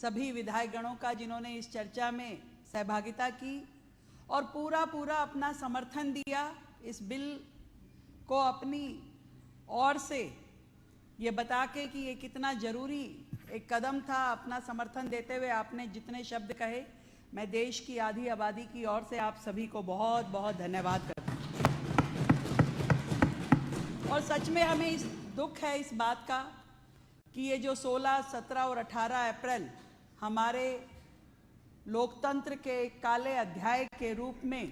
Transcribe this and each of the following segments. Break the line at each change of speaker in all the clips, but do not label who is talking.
सभी विधायकगणों का जिन्होंने इस चर्चा में सहभागिता की और पूरा अपना समर्थन दिया। इस बिल को अपनी ओर से ये बता के कि ये कितना ज़रूरी एक कदम था, अपना समर्थन देते हुए आपने जितने शब्द कहे, मैं देश की आधी आबादी की ओर से आप सभी को बहुत बहुत धन्यवाद करता हूँ। और सच में हमें इस दुख है इस बात का कि ये जो 16, 17 और 18 अप्रैल हमारे लोकतंत्र के काले अध्याय के रूप में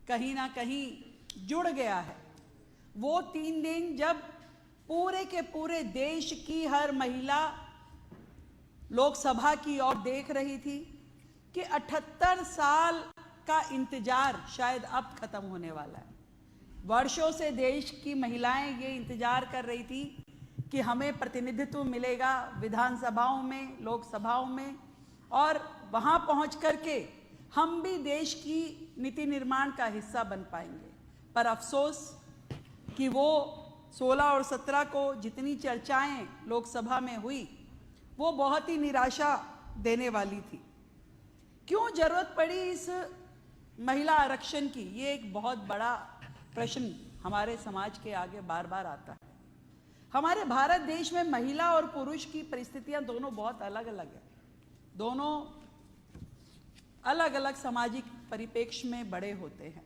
कहीं ना कहीं जुड़ गया है, वो 3 दिन जब पूरे के पूरे देश की हर महिला लोकसभा की ओर देख रही थी कि 78 साल का इंतजार शायद अब खत्म होने वाला है। वर्षों से देश की महिलाएं ये इंतजार कर रही थी कि हमें प्रतिनिधित्व मिलेगा विधानसभाओं में, लोकसभाओं में, और वहां पहुंच करके हम भी देश की नीति निर्माण का हिस्सा बन पाएंगे। पर अफसोस कि वो 16 और 17 को जितनी चर्चाएं लोकसभा में हुई वो बहुत ही निराशा देने वाली थी। क्यों जरूरत पड़ी इस महिला आरक्षण की, ये एक बहुत बड़ा प्रश्न हमारे समाज के आगे बार बार आता है। हमारे भारत देश में महिला और पुरुष की परिस्थितियां दोनों बहुत अलग अलग है। दोनों अलग अलग सामाजिक परिप्रेक्ष्य में बड़े होते हैं।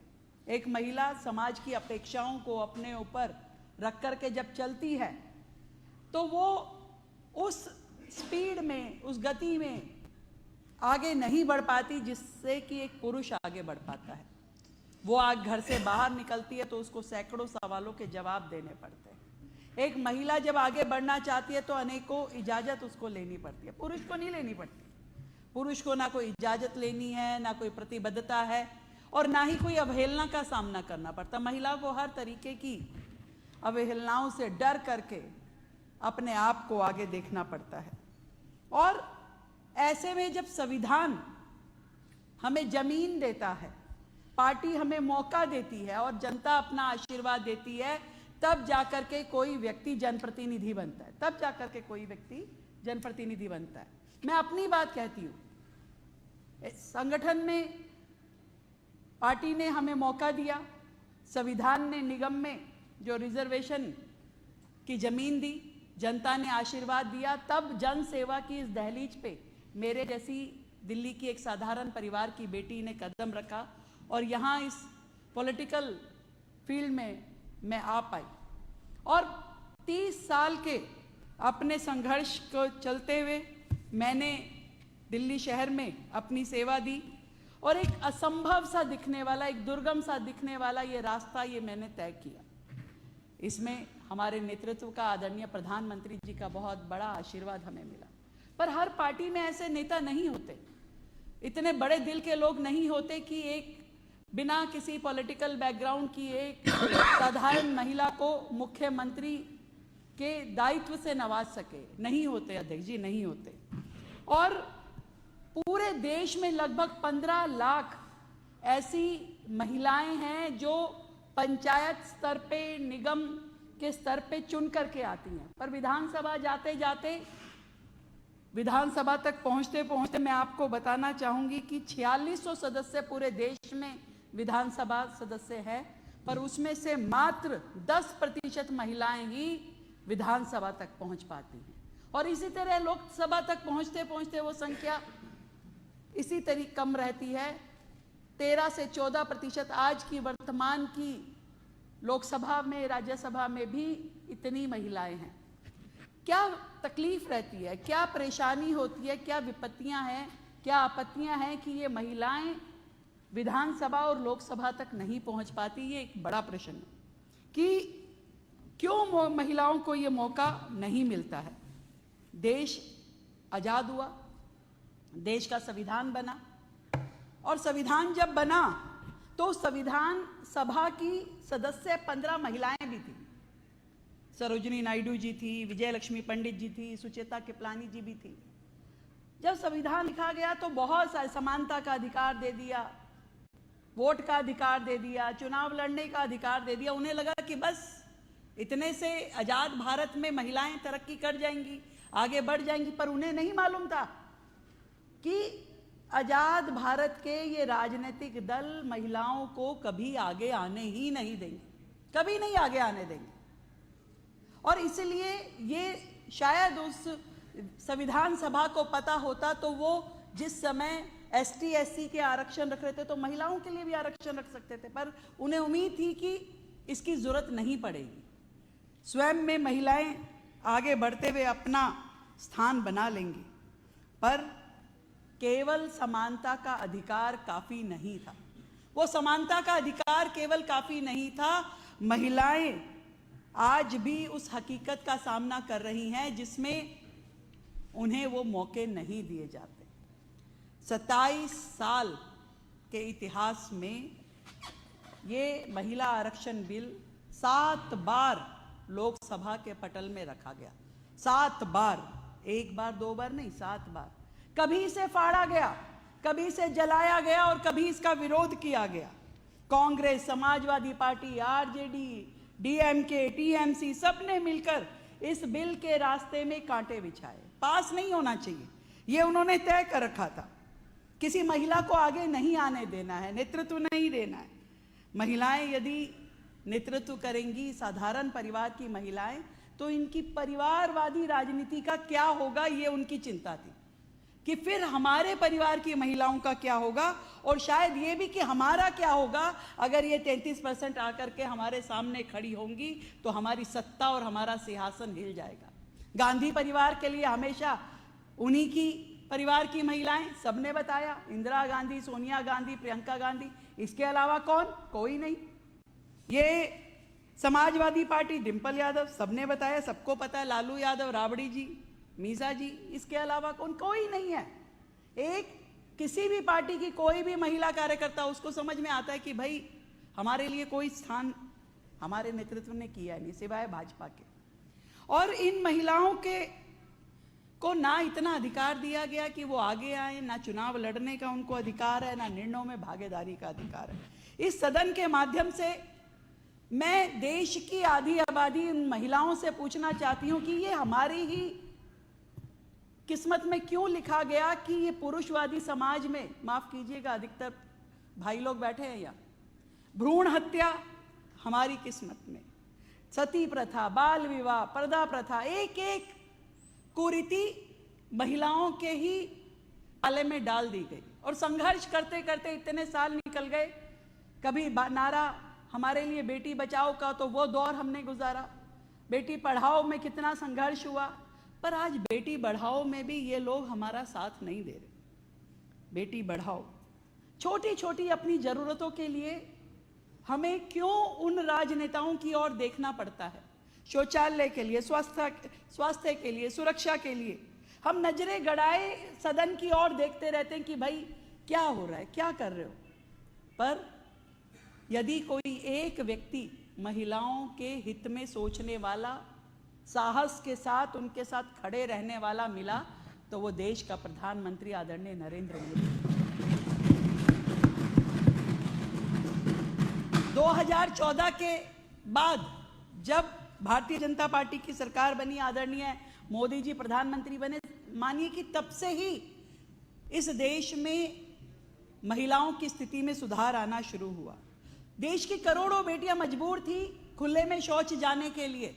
एक महिला समाज की अपेक्षाओं को अपने ऊपर रख करके जब चलती है तो वो उस स्पीड में, उस गति में आगे नहीं बढ़ पाती जिससे कि एक पुरुष आगे बढ़ पाता है। वो आज घर से बाहर निकलती है तो उसको सैकड़ों सवालों के जवाब देने पड़ते हैं। एक महिला जब आगे बढ़ना चाहती है तो अनेकों इजाजत उसको लेनी पड़ती है, पुरुष को नहीं लेनी पड़ती। पुरुष को ना कोई इजाजत लेनी है, ना कोई प्रतिबद्धता है, और ना ही कोई अवहेलना का सामना करना पड़ता। महिला को हर तरीके की अवहेलनाओं से डर करके अपने आप को आगे देखना पड़ता है। और ऐसे में जब संविधान हमें जमीन देता है, पार्टी हमें मौका देती है और जनता अपना आशीर्वाद देती है, तब जाकर के कोई व्यक्ति जनप्रतिनिधि बनता है, तब जाकर के कोई व्यक्ति जनप्रतिनिधि बनता है। मैं अपनी बात कहती हूँ, संगठन में पार्टी ने हमें मौका दिया, संविधान ने निगम में जो रिजर्वेशन की जमीन दी, जनता ने आशीर्वाद दिया, तब जन सेवा की इस दहलीज पे मेरे जैसी दिल्ली की एक साधारण परिवार की बेटी ने कदम रखा और यहाँ इस पॉलिटिकल फील्ड में मैं आ पाई। और 30 साल के अपने संघर्ष को चलते हुए मैंने दिल्ली शहर में अपनी सेवा दी और एक असंभव सा दिखने वाला, एक दुर्गम सा दिखने वाला ये रास्ता ये मैंने तय किया। इसमें हमारे नेतृत्व का, आदरणीय प्रधानमंत्री जी का बहुत बड़ा आशीर्वाद हमें मिला। पर हर पार्टी में ऐसे नेता नहीं होते, इतने बड़े दिल के लोग नहीं होते कि एक बिना किसी पॉलिटिकल बैकग्राउंड की एक साधारण महिला को मुख्यमंत्री के दायित्व से नवाज सके। नहीं होते अध्यक्ष जी, नहीं होते। और पूरे देश में लगभग 15 लाख ऐसी महिलाएं हैं जो पंचायत स्तर पे, निगम के स्तर पे चुन करके आती हैं। पर विधानसभा जाते जाते, विधानसभा तक पहुंचते पहुंचते मैं आपको बताना चाहूंगी कि 4600 सदस्य पूरे देश में विधानसभा सदस्य है, पर उसमें से मात्र 10% महिलाएं ही विधानसभा तक पहुंच पाती हैं। और इसी तरह लोकसभा तक पहुंचते पहुंचते वो संख्या इसी तरीके कम रहती है। 13 से 14% आज की वर्तमान की लोकसभा में, राज्यसभा में भी इतनी महिलाएं हैं। क्या तकलीफ रहती है, क्या परेशानी होती है, क्या विपत्तियां हैं, क्या आपत्तियां हैं कि ये महिलाएं विधानसभा और लोकसभा तक नहीं पहुंच पाती। ये एक बड़ा प्रश्न है कि क्यों महिलाओं को ये मौका नहीं मिलता है। देश आजाद हुआ, देश का संविधान बना, और संविधान जब बना तो संविधान सभा की सदस्य 15 महिलाएं भी थी। सरोजिनी नायडू जी थी, विजय लक्ष्मी पंडित जी थी, सुचेता कृपलानी जी भी थी। जब संविधान लिखा गया तो बहुत सारे समानता का अधिकार दे दिया, वोट का अधिकार दे दिया, चुनाव लड़ने का अधिकार दे दिया। उन्हें लगा कि बस इतने से आजाद भारत में महिलाएं तरक्की कर जाएंगी, आगे बढ़ जाएंगी। पर उन्हें नहीं मालूम था कि आजाद भारत के ये राजनीतिक दल महिलाओं को कभी आगे आने ही नहीं देंगे, कभी नहीं आगे आने देंगे। और इसलिए ये शायद उस संविधान सभा को पता होता तो वो जिस समय एसटी एससी के आरक्षण रख रहे थे तो महिलाओं के लिए भी आरक्षण रख सकते थे, पर उन्हें उम्मीद थी कि इसकी जरूरत नहीं पड़ेगी, स्वयं में महिलाएं आगे बढ़ते हुए अपना स्थान बना लेंगी। पर केवल समानता का अधिकार काफी नहीं था, वो समानता का अधिकार केवल काफी नहीं था, महिलाएं आज भी उस हकीकत का सामना कर रही हैं जिसमें उन्हें वो मौके नहीं दिए जाते। 27 साल के इतिहास में ये महिला आरक्षण बिल 7 बार लोकसभा के पटल में रखा गया, 7 बार, एक बार दो बार नहीं, 7 बार। कभी इसे फाड़ा गया, कभी इसे जलाया गया और कभी इसका विरोध किया गया। Congress, Samajwadi party, RJD, DMK, TMC सबने मिलकर इस बिल के रास्ते में कांटे बिछाए। पास नहीं होना चाहिए, ये उन्होंने तय कर रखा था। किसी महिला को आगे नहीं आने देना है, नेतृत्व नहीं देना है। महिलाएं यदि नेतृत्व करेंगी, साधारण परिवार की महिलाएं, तो इनकी परिवारवादी राजनीति का क्या होगा, ये उनकी चिंता थी कि फिर हमारे परिवार की महिलाओं का क्या होगा, और शायद ये भी कि हमारा क्या होगा अगर ये 33% आकर के हमारे सामने खड़ी होंगी तो हमारी सत्ता और हमारा सिंहासन हिल जाएगा। गांधी परिवार के लिए हमेशा उन्हीं की परिवार की महिलाएं, सबने बताया, इंदिरा गांधी, सोनिया गांधी, प्रियंका गांधी, इसके अलावा कौन? कोई नहीं। ये समाजवादी पार्टी, डिंपल यादव, सबने बताया, सबको पता है, लालू यादव, राबड़ी जी, मीसा जी, इसके अलावा कौन? कोई नहीं है। एक किसी भी पार्टी की कोई भी महिला कार्यकर्ता, उसको समझ में आता है कि भाई हमारे लिए कोई स्थान हमारे नेतृत्व ने किया नहीं सिवाय भाजपा के। और इन महिलाओं के को ना इतना अधिकार दिया गया कि वो आगे आए, ना चुनाव लड़ने का उनको अधिकार है, ना निर्णयों में भागीदारी का अधिकार है। इस सदन के माध्यम से मैं देश की आधी आबादी उन महिलाओं से पूछना चाहती हूं कि ये हमारी ही किस्मत में क्यों लिखा गया कि ये पुरुषवादी समाज में, माफ कीजिएगा अधिकतर भाई लोग बैठे हैं यहाँ, भ्रूण हत्या हमारी किस्मत में, सती प्रथा, बाल विवाह, पर्दा प्रथा, एक एक कुरीति महिलाओं के ही पाले में डाल दी गई। और संघर्ष करते करते इतने साल निकल गए। कभी नारा हमारे लिए बेटी बचाओ का, तो वो दौर हमने गुजारा। बेटी पढ़ाओ में कितना संघर्ष हुआ, पर आज बेटी बढ़ाओ में भी ये लोग हमारा साथ नहीं दे रहे। बेटी बढ़ाओ, छोटी छोटी अपनी जरूरतों के लिए हमें क्यों उन राजनेताओं की ओर देखना पड़ता है? शौचालय के लिए, स्वास्थ्य के लिए, सुरक्षा के लिए हम नजरें गड़ाए सदन की ओर देखते रहते हैं कि भाई क्या हो रहा है, क्या कर रहे हो। पर यदि कोई एक व्यक्ति महिलाओं के हित में सोचने वाला, साहस के साथ उनके साथ खड़े रहने वाला मिला, तो वो देश का प्रधानमंत्री आदरणीय नरेंद्र मोदी। 2014 के बाद जब भारतीय जनता पार्टी की सरकार बनी, आदरणीय मोदी जी प्रधानमंत्री बने, मानिए कि तब से ही इस देश में महिलाओं की स्थिति में सुधार आना शुरू हुआ। देश की करोड़ों बेटियां मजबूर थी खुले में शौच जाने के लिए।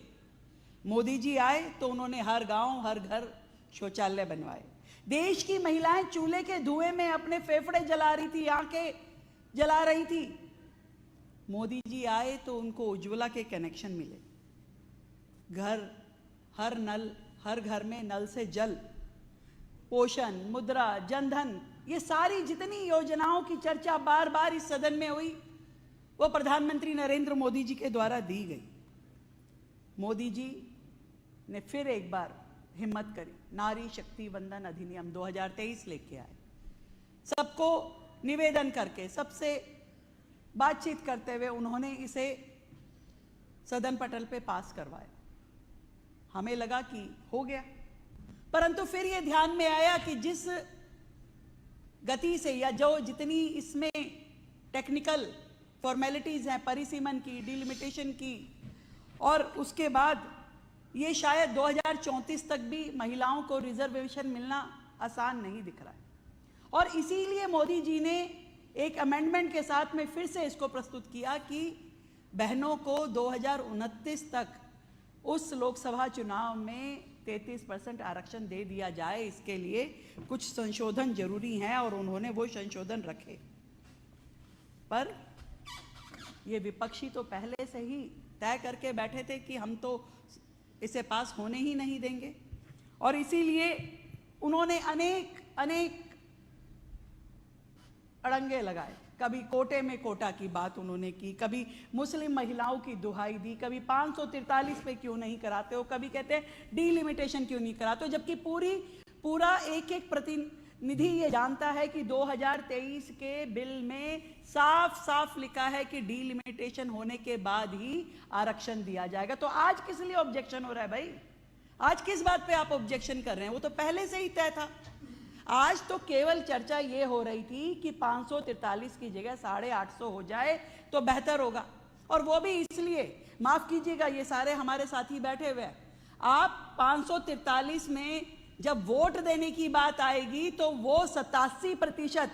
मोदी जी आए तो उन्होंने हर गांव, हर घर शौचालय बनवाए। देश की महिलाएं चूल्हे के धुएं में अपने फेफड़े जला रही थी, आंखें जला रही थी। मोदी जी आए तो उनको उज्ज्वला के कनेक्शन मिले। घर, हर घर में नल से जल, पोषण, मुद्रा, जनधन, ये सारी जितनी योजनाओं की चर्चा बार बार इस सदन में हुई, वो प्रधानमंत्री नरेंद्र मोदी जी के द्वारा दी गई। मोदी जी ने फिर एक बार हिम्मत करी, नारी शक्ति वंदन अधिनियम 2023 लेके आए। सबको निवेदन करके, सबसे बातचीत करते हुए उन्होंने इसे सदन पटल पे पास करवाया। हमें लगा कि हो गया, परंतु फिर ये ध्यान में आया कि जिस गति से या जो जितनी इसमें टेक्निकल फॉर्मेलिटीज हैं, परिसीमन की, डिलिमिटेशन की, और उसके बाद ये शायद 2034 तक भी महिलाओं को रिजर्वेशन मिलना आसान नहीं दिख रहा है। और इसीलिए मोदी जी ने एक अमेंडमेंट के साथ में फिर से इसको प्रस्तुत किया कि बहनों को 2029 तक उस लोकसभा चुनाव में 33% आरक्षण दे दिया जाए। इसके लिए कुछ संशोधन जरूरी हैं और उन्होंने वो संशोधन रखे। पर ये विपक्षी तो पहले से ही तय करके बैठे थे कि हम तो इसे पास होने ही नहीं देंगे, और इसीलिए उन्होंने अनेक अड़ंगे लगाए। कभी कोटे में कोटा की बात उन्होंने की, कभी मुस्लिम महिलाओं की दुहाई दी, कभी 543 पे क्यों नहीं कराते हो, कभी कहते डीलिमिटेशन क्यों नहीं कराते हो, जबकि पूरा एक प्रतिनिधि ये जानता है कि 2023 के बिल में साफ लिखा है कि डीलिमिटेशन होने के बाद ही आरक्षण दिया जाएगा। तो आज किस लिए ऑब्जेक्शन हो रहा है भाई? आज किस बात पे आप ऑब्जेक्शन कर रहे हैं? वो तो पहले से ही तय था। आज तो केवल चर्चा ये हो रही थी कि 543 की जगह 850 हो जाए तो बेहतर होगा, और वो भी इसलिए, माफ कीजिएगा ये सारे हमारे साथी बैठे हुए हैं, आप 543 में जब वोट देने की बात आएगी तो वो 87%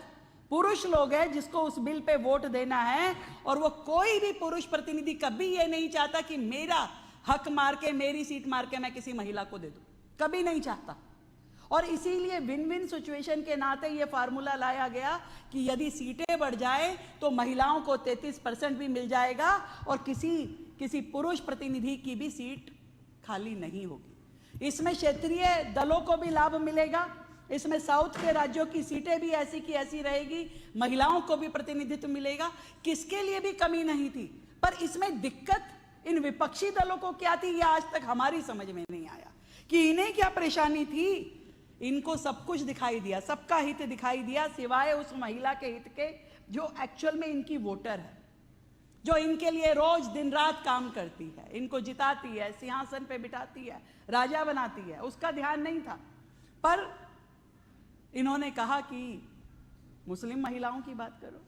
पुरुष लोग हैं जिसको उस बिल पे वोट देना है, और वो कोई भी पुरुष प्रतिनिधि कभी ये नहीं चाहता कि मेरा हक मार के, मेरी सीट मार के मैं किसी महिला को दे दूं, कभी नहीं चाहता। और इसीलिए विन विन सिचुएशन के नाते ये फार्मूला लाया गया कि यदि सीटें बढ़ जाए तो महिलाओं को 33% भी मिल जाएगा और किसी पुरुष प्रतिनिधि की भी सीट खाली नहीं होगी। इसमें क्षेत्रीय दलों को भी लाभ मिलेगा, इसमें साउथ के राज्यों की सीटें भी ऐसी की ऐसी रहेगी, महिलाओं को भी प्रतिनिधित्व मिलेगा, किसके लिए भी कमी नहीं थी। पर इसमें दिक्कत इन विपक्षी दलों को क्या थी, ये आज तक हमारी समझ में नहीं आया कि इन्हें क्या परेशानी थी। इनको सब कुछ दिखाई दिया, सबका हित दिखाई दिया, सिवाय उस महिला के हित के जो एक्चुअल में इनकी वोटर है, जो इनके लिए रोज दिन रात काम करती है, इनको जिताती है, सिंहासन पे बिठाती है, राजा बनाती है, उसका ध्यान नहीं था। पर इन्होंने कहा कि मुस्लिम महिलाओं की बात करो।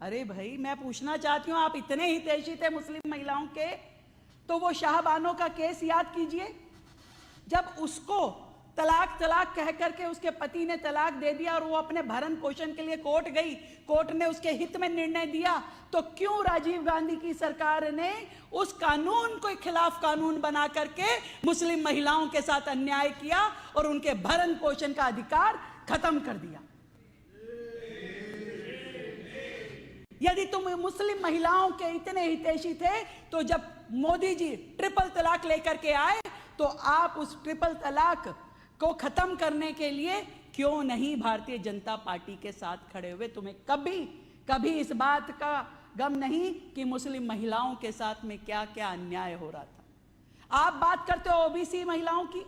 अरे भाई, मैं पूछना चाहती हूं, आप इतने हितैषी थे मुस्लिम महिलाओं के, तो वो शाहबानो का केस याद कीजिए, जब उसको तलाक कह करके उसके पति ने तलाक दे दिया और वो अपने भरण पोषण के लिए कोर्ट गई, कोर्ट ने उसके हित में निर्णय दिया, तो क्यों राजीव गांधी की सरकार ने उस कानून के खिलाफ कानून बना करके मुस्लिम महिलाओं के साथ अन्याय किया और उनके भरण पोषण का अधिकार खत्म कर दिया? यदि तुम मुस्लिम महिलाओं के इतने हितैषी थे तो जब मोदी जी ट्रिपल तलाक लेकर के आए तो आप उस ट्रिपल तलाक को खत्म करने के लिए क्यों नहीं भारतीय जनता पार्टी के साथ खड़े हुए? तुम्हें कभी इस बात का गम नहीं कि मुस्लिम महिलाओं के साथ में क्या क्या अन्याय हो रहा था। आप बात करते हो ओबीसी महिलाओं की,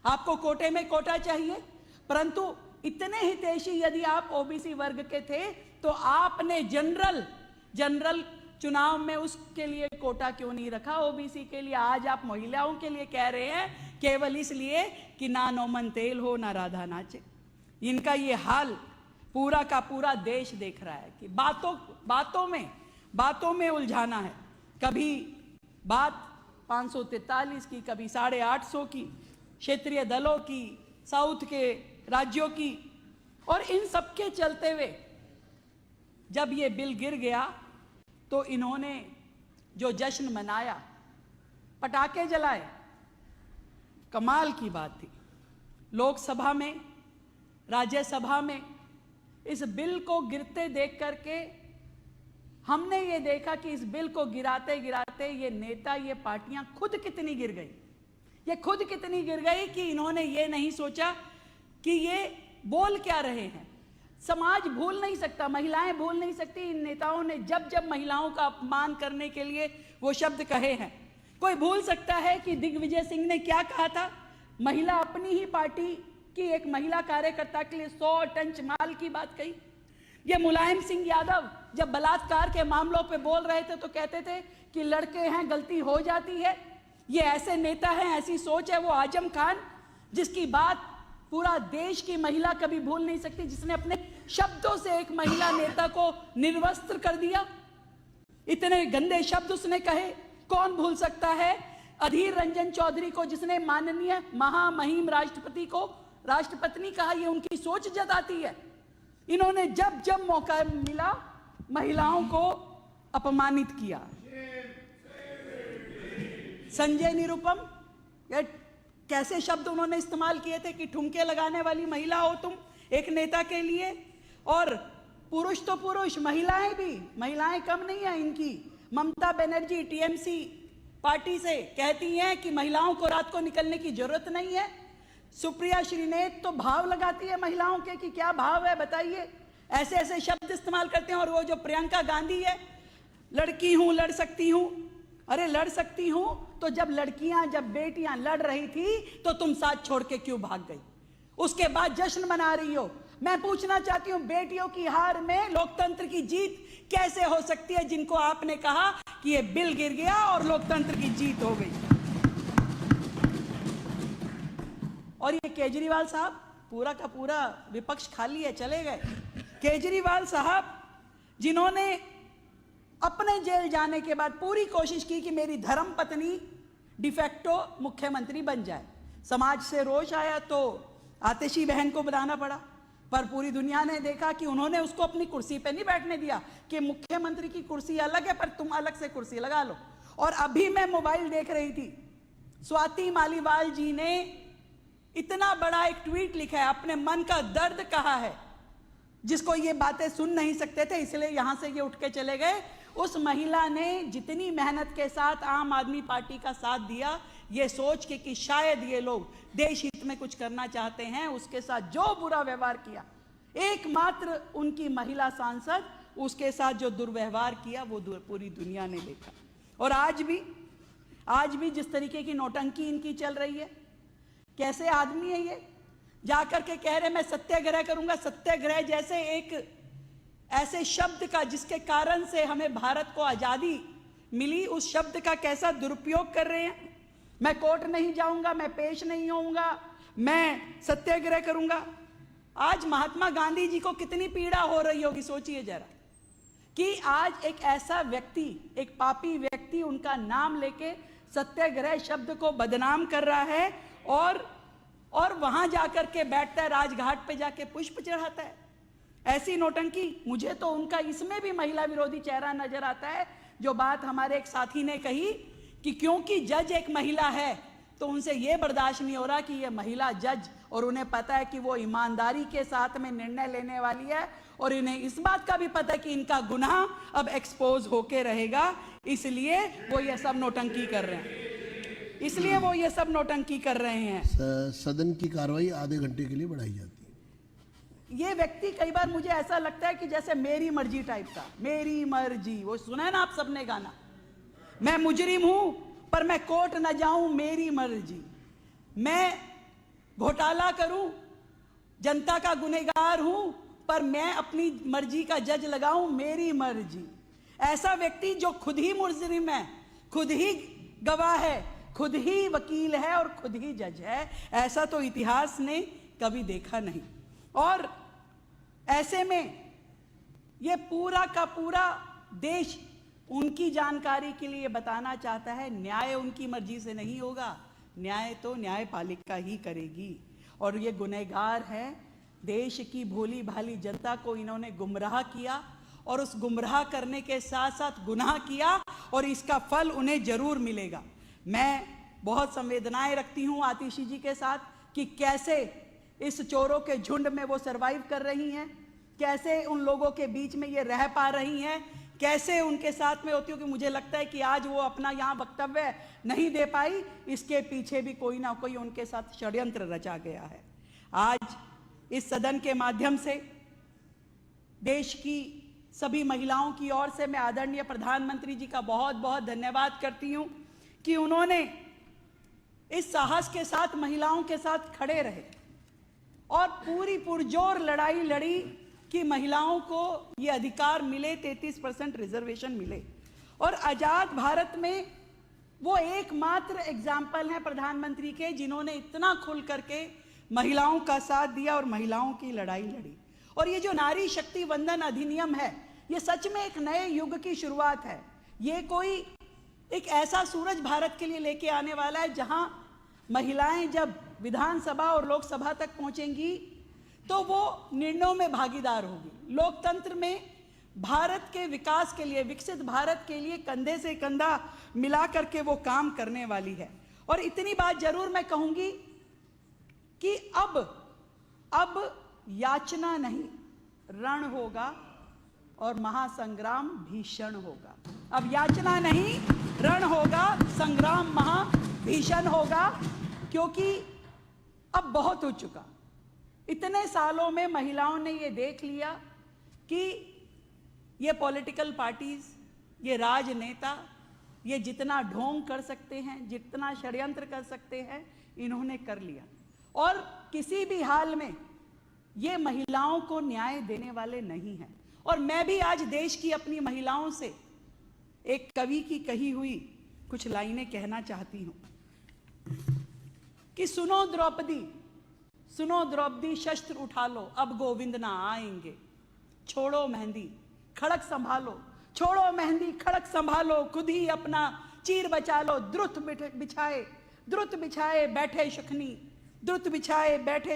आपको कोटे में कोटा चाहिए, परंतु इतने हितैषी यदि आप ओबीसी वर्ग के थे तो आपने जनरल चुनाव में उसके लिए कोटा क्यों नहीं रखा ओबीसी के लिए? आज आप महिलाओं के लिए कह रहे हैं केवल इसलिए कि ना नौमन तेल हो ना राधा नाचे। इनका ये हाल पूरा का पूरा देश देख रहा है कि बातों में उलझाना है। कभी बात 543 की, कभी 850 की, क्षेत्रीय दलों की, साउथ के राज्यों की, और इन सब के चलते हुए जब ये बिल गिर गया तो इन्होंने जो जश्न मनाया, पटाखे जलाए, कमाल की बात थी। लोकसभा में, राज्यसभा में इस बिल को गिरते देख करके हमने ये देखा कि इस बिल को गिराते गिराते ये नेता, ये पार्टियां खुद कितनी गिर गई। ये खुद कितनी गिर गई कि इन्होंने ये नहीं सोचा कि ये बोल क्या रहे हैं। समाज भूल नहीं सकता, महिलाएं भूल नहीं सकती इन नेताओं ने जब महिलाओं का अपमान करने के लिए वो शब्द कहे हैं। कोई भूल सकता है कि दिग्विजय सिंह ने क्या कहा था? महिला अपनी ही पार्टी की एक महिला कार्यकर्ता के लिए 100 टन माल की बात कही। ये मुलायम सिंह यादव जब बलात्कार के मामलों पे बोल रहे थे तो कहते थे कि लड़के हैं, गलती हो जाती है। ये ऐसे नेता हैं, ऐसी सोच है। वो आजम खान जिसकी बात पूरा देश की महिला कभी भूल नहीं सकती, जिसने अपने शब्दों से एक महिला नेता को निर्वस्त्र कर दिया। इतने गंदे शब्द उसने कहे, कौन भूल सकता है? अधीर रंजन चौधरी को जिसने माननीय महामहिम राष्ट्रपति को राष्ट्रपत्नी कहा, ये उनकी सोच जताती है। इन्होंने जब जब मौका मिला महिलाओं को अपमानित किया। संजय निरुपम, ये कैसे शब्द उन्होंने इस्तेमाल किए थे कि ठुमके लगाने वाली महिला हो तुम एक नेता के लिए। और पुरुष तो पुरुष, महिलाएं भी, महिलाएं कम नहीं है इनकी। ममता बनर्जी टीएमसी पार्टी से कहती हैं कि महिलाओं को रात को निकलने की जरूरत नहीं है। सुप्रिया श्रीनेत तो भाव लगाती है महिलाओं के कि क्या भाव है बताइए, ऐसे ऐसे शब्द इस्तेमाल करते हैं। और वो जो प्रियंका गांधी है, लड़की हूं लड़ सकती हूं। अरे लड़ सकती हूं तो जब लड़कियां, जब बेटियां लड़ रही थी तो तुम साथ छोड़ के क्यों भाग गई? उसके बाद जश्न मना रही हो। मैं पूछना चाहती हूं, बेटियों की हार में लोकतंत्र की जीत कैसे हो सकती है, जिनको आपने कहा कि ये बिल गिर गया और लोकतंत्र की जीत हो गई? और ये केजरीवाल साहब, पूरा का पूरा विपक्ष खाली है, चले गए। केजरीवाल साहब जिन्होंने अपने जेल जाने के बाद पूरी कोशिश की कि मेरी धर्मपत्नी डिफेक्टो मुख्यमंत्री बन जाए। समाज से रोष आया तो आतिशी बहन को बनाना पड़ा, पर पूरी दुनिया ने देखा कि उन्होंने उसको अपनी कुर्सी पे नहीं बैठने दिया कि मुख्यमंत्री की कुर्सी अलग है पर तुम अलग से कुर्सी लगा लो। और अभी मैं मोबाइल देख रही थी, स्वाति मालीवाल जी ने इतना बड़ा एक ट्वीट लिखा है, अपने मन का दर्द कहा है, जिसको ये बातें सुन नहीं सकते थे इसलिए यहां से ये उठ के चले गए। उस महिला ने जितनी मेहनत के साथ आम आदमी पार्टी का साथ दिया, ये सोच के कि शायद ये लोग देश हित में कुछ करना चाहते हैं, उसके साथ जो बुरा व्यवहार किया, एकमात्र उनकी महिला सांसद, उसके साथ जो दुर्व्यवहार किया वो पूरी दुनिया ने देखा। और आज भी जिस तरीके की नौटंकी इनकी चल रही है, कैसे आदमी है ये, जाकर के कह रहे मैं सत्याग्रह करूंगा। सत्याग्रह जैसे एक ऐसे शब्द का जिसके कारण से हमें भारत को आजादी मिली, उस शब्द का कैसा दुरुपयोग कर रहे हैं। मैं कोर्ट नहीं जाऊंगा, मैं पेश नहीं होऊंगा, मैं सत्याग्रह करूंगा। आज महात्मा गांधी जी को कितनी पीड़ा हो रही होगी, सोचिए जरा, कि आज एक ऐसा व्यक्ति, एक पापी व्यक्ति उनका नाम लेके सत्याग्रह शब्द को बदनाम कर रहा है और वहां जाकर के बैठता है, राजघाट पे जाके पुष्प चढ़ाता है। ऐसी नौटंकी, मुझे तो उनका इसमें भी महिला विरोधी चेहरा नजर आता है। जो बात हमारे एक साथी ने कही कि क्योंकि जज एक महिला है तो उनसे यह बर्दाश्त नहीं हो रहा कि यह महिला जज, और उन्हें पता है कि वो ईमानदारी के साथ में निर्णय लेने वाली है, और इन्हें इस बात का भी पता है कि इनका गुनाह अब एक्सपोज होके रहेगा, इसलिए वो ये सब नौटंकी कर रहे हैं, इसलिए वो ये सब नौटंकी कर रहे हैं।
सदन की कार्रवाई आधे घंटे के लिए बढ़ाई जाती है।
ये व्यक्ति, कई बार मुझे ऐसा लगता है कि जैसे मेरी मर्जी टाइप का, मेरी मर्जी, वो सुना है ना आप सबने गाना, मैं मुजरिम हूं पर मैं कोर्ट न जाऊं, मेरी मर्जी, मैं घोटाला करूं, जनता का गुनहगार हूं पर मैं अपनी मर्जी का जज लगाऊं, मेरी मर्जी। ऐसा व्यक्ति जो खुद ही मुजरिम है, खुद ही गवाह है, खुद ही वकील है और खुद ही जज है, ऐसा तो इतिहास ने कभी देखा नहीं। और ऐसे में ये पूरा का पूरा देश उनकी जानकारी के लिए बताना चाहता है, न्याय उनकी मर्जी से नहीं होगा, न्याय तो न्यायपालिका ही करेगी। और ये गुनहगार है, देश की भोली भाली जनता को इन्होंने गुमराह किया और उस गुमराह करने के साथ साथ गुनाह किया, और इसका फल उन्हें जरूर मिलेगा। मैं बहुत संवेदनाएं रखती हूं आतिशी जी के साथ कि कैसे इस चोरों के झुंड में वो सरवाइव कर रही हैं, कैसे उन लोगों के बीच में ये रह पा रही हैं, कैसे उनके साथ में होती हो। कि मुझे लगता है कि आज वो अपना यहाँ वक्तव्य नहीं दे पाई, इसके पीछे भी कोई ना कोई उनके साथ षड्यंत्र रचा गया है। आज इस सदन के माध्यम से देश की सभी महिलाओं की ओर से मैं आदरणीय प्रधानमंत्री जी का बहुत बहुत धन्यवाद करती हूं कि उन्होंने इस साहस के साथ महिलाओं के साथ खड़े रहे और पूरी पुरजोर लड़ाई लड़ी कि महिलाओं को ये अधिकार मिले, 33% रिजर्वेशन मिले। और आजाद भारत में वो एकमात्र एग्जाम्पल हैं प्रधानमंत्री के, जिन्होंने इतना खुल करके महिलाओं का साथ दिया और महिलाओं की लड़ाई लड़ी। और ये जो नारी शक्ति वंदन अधिनियम है, ये सच में एक नए युग की शुरुआत है। ये कोई एक ऐसा सूरज भारत के लिए लेके आने वाला है जहां महिलाएं जब विधानसभा और लोकसभा तक पहुंचेंगी तो वो निर्णयों में भागीदार होगी। लोकतंत्र में भारत के विकास के लिए, विकसित भारत के लिए कंधे से कंधा मिला करके वो काम करने वाली है। और इतनी बात जरूर मैं कहूंगी कि अब याचना नहीं, रण होगा और महासंग्राम भीषण होगा। अब याचना नहीं, रण होगा, संग्राम महाभीषण होगा, क्योंकि अब बहुत हो चुका। इतने सालों में महिलाओं ने ये देख लिया कि ये पॉलिटिकल पार्टीज, ये राजनेता, ये जितना ढोंग कर सकते हैं, जितना षड्यंत्र कर सकते हैं, इन्होंने कर लिया। और किसी भी हाल में ये महिलाओं को न्याय देने वाले नहीं हैं। और मैं भी आज देश की अपनी महिलाओं से एक कवि की कही हुई कुछ लाइनें कहना चाहती हूं कि सुनो द्रौपदी शस्त्र उठा लो, अब गोविंद ना आएंगे। छोड़ो मेहंदी खड़क संभालो, छोड़ो मेहंदी खड़क संभालो, खुद ही अपना चीर बचा लो। द्रुत बिछाए बैठे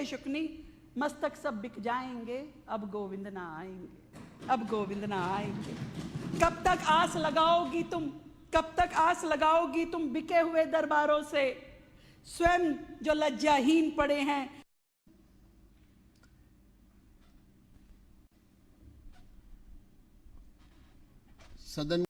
शुकनी, मस्तक सब बिक जाएंगे, अब गोविंद ना आएंगे। कब तक आस लगाओगी तुम बिके हुए दरबारों से, स्वयं जो लज्जाहीन पड़े हैं।
सदन